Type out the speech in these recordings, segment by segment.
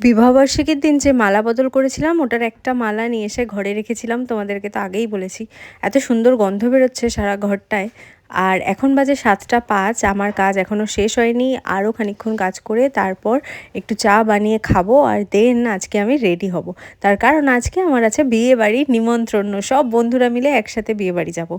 বিবাহবার্ষিকীর দিন যে মালা বদল করেছিলাম ওটার একটা মালা নিয়ে এসে ঘরে রেখেছিলাম, তোমাদেরকে তো আগেই বলেছি। এত সুন্দর গন্ধ বেরোচ্ছে সারা ঘরটায়। আর এখন বাজে 7টা 5, আমার কাজ এখনও শেষ হয়নি, আরও খানিকক্ষণ কাজ করে তারপর একটু চা বানিয়ে খাবো, আর দেন আজকে আমি রেডি হব। তার কারণ আজকে আমার আছে বিয়ে বাড়ির নিমন্ত্রণ, সব বন্ধুরা মিলে একসাথে বিয়ে বাড়ি যাব।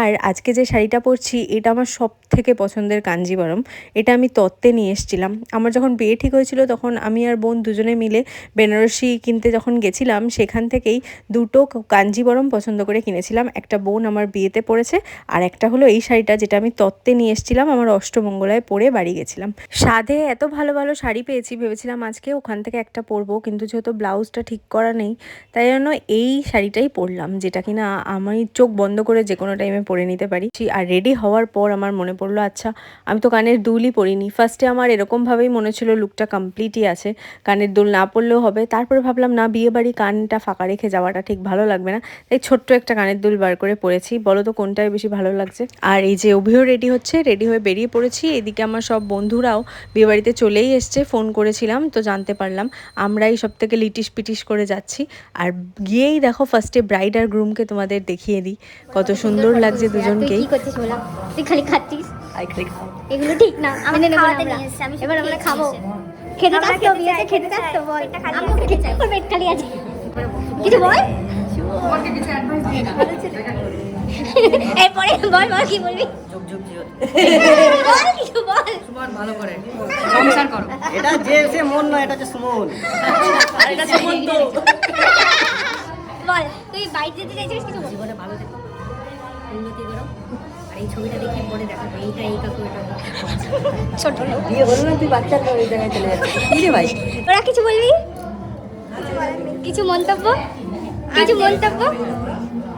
আর আজকে যে শাড়িটা পরছি এটা আমার সব থেকে পছন্দের কাঞ্জিবরম। এটা আমি তত্ত্বে নিয়ে এসেছিলাম। আমার যখন বিয়ে ঠিক হয়েছিল তখন আমি আর বোন দুজনে মিলে বেনারসি কিনতে যখন গেছিলাম, সেখান থেকেই দুটো কাঞ্জিবরম পছন্দ করে কিনেছিলাম। একটা বোন আমার বিয়েতে পরেছে, আর একটা হলো এই শাড়িটা যেটা আমি তত্ত্বে নিয়ে এসেছিলাম আমার অষ্টমঙ্গলায় পরে বাড়ি গেছিলাম। সাধে এত ভালো ভালো শাড়ি পেয়েছি, ভেবেছিলাম আজকে ওখান থেকে একটা পরবো, কিন্তু যেহেতু ব্লাউজটা ঠিক করা নেই তাই জন্য এই শাড়িটাই পরলাম, যেটা কিনা আমি চোখ বন্ধ করে যে কোনো টাইমে পরে নিতে পারি। আর রেডি হওয়ার পর আমার মনে পড়লো, আচ্ছা আমি তো কানের দুলই পরিনি। ফার্স্টে আমার এরকমভাবেই মনে ছিল লুকটা কমপ্লিটই আছে, কানের দুল না পরলেও হবে। তারপরে ভাবলাম না, বিয়ে বাড়ি কানটা ফাঁকা রেখে যাওয়াটা ঠিক ভালো লাগবে না, তাই ছোট্ট একটা কানের দুল বার করে পরেছি। বলো তো কোনটাই বেশি ভালো লাগছে। আর এই যে অভিও রেডি হচ্ছে, রেডি হয়ে বেরিয়ে পড়েছি। এদিকে আমার সব বন্ধুরাও বিয়ে বাড়িতে চলেই এসছে, ফোন করেছিলাম তো জানতে পারলাম। আমরাই সব থেকে লিটিস পিটিস করে যাচ্ছি। আর গিয়েই দেখো ফার্স্টে ব্রাইড আর গ্রুমকে তোমাদের দেখিয়ে দিই, কত সুন্দর লাগছে দুজনকেই। তুই খালি খাচ্ছিস, এগুলো ঠিক না। আমাদের খাওয়াতে নিয়ে এসেছি, আমি এবার আমরা খাবো। খেতে চাস তো? বিয়েতে খেতে চাস তো? বল। আমিও খেতে চাই। ওর পেট খালি আছে, কিছু বল। তোমাকে কিছু অ্যাডভাইস দিই না, এরপরে বল বল কি বলবি। যুগ যুগ জিও বল, কিছু বল। সুমন ভালো করে সংসার করো। এটা যে মন নয়, এটা হচ্ছে সুমন। আর এটা সুমন তো। বল তুই বাইরে যেতে চাইছিস, কিছু বল। জীবনে ভালো থেকো, উন্নতি করো। আর এই ছবিটা দেখে পরে দেখো এইটা এই কাকু, এটা ছোট বিয়ে হলো না, তুই বাচ্চা তো এই জায়গায় চলে যাচ্ছিস। কি রে ভাই, তোরা কিছু বলবি? কিছু মন্তব্য, কিছু মন্তব্য।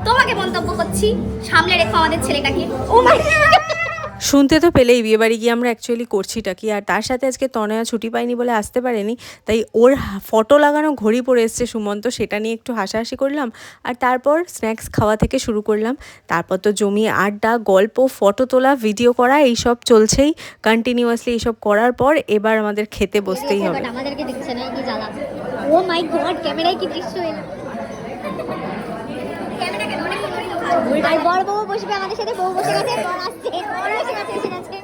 তোমাকে মন্তব্য করছি, সামনে রেখো আমাদের ছেলেটাকে। ও মাই গড, শুনতে তো পেলেই বিয়েবাড়ি গিয়ে আমরা অ্যাকচুয়ালি করছিটা কি। আর তার সাথে আজকে তনয়া ছুটি পায়নি বলে আসতে পারেনি, তাই ওর ফটো লাগানো ঘড়ি পরে এসছে সুমন্ত, সেটা নিয়ে একটু হাসাহাসি করলাম। আর তারপর স্ন্যাক্স খাওয়া থেকে শুরু করলাম। তারপর তো জমিয়ে আড্ডা, গল্প, ফটো তোলা, ভিডিও করা, এইসব চলছেই কন্টিনিউয়াসলি। এইসব করার পর এবার আমাদের খেতে বসতেই হবে। আমাদেরকে দেখছে না, কি জ্বালা। ও মাই গড, ক্যামেরায় কি দৃশ্য এলো। আর বড় বউ বসবে আমাদের সাথে, বউ বসে গেছে, বর আসছে, বর বসে গেছে, এসে গেছে।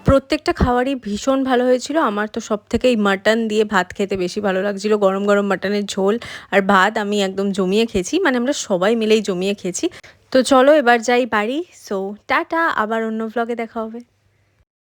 প্রত্যেকটা খাবারই ভীষণ ভালো হয়েছিল। আমার তো সব থেকে এই মাটন দিয়ে ভাত খেতে বেশি ভালো লাগছিল, গরম গরম মাটনের ঝোল আর ভাত আমি একদম জমিয়ে খেয়েছি, মানে আমরা সবাই মিলেই জমিয়ে খেয়েছি। তো চলো এবার যাই বাড়ি। সো টাটা, আবার অন্য ভ্লগে দেখা হবে।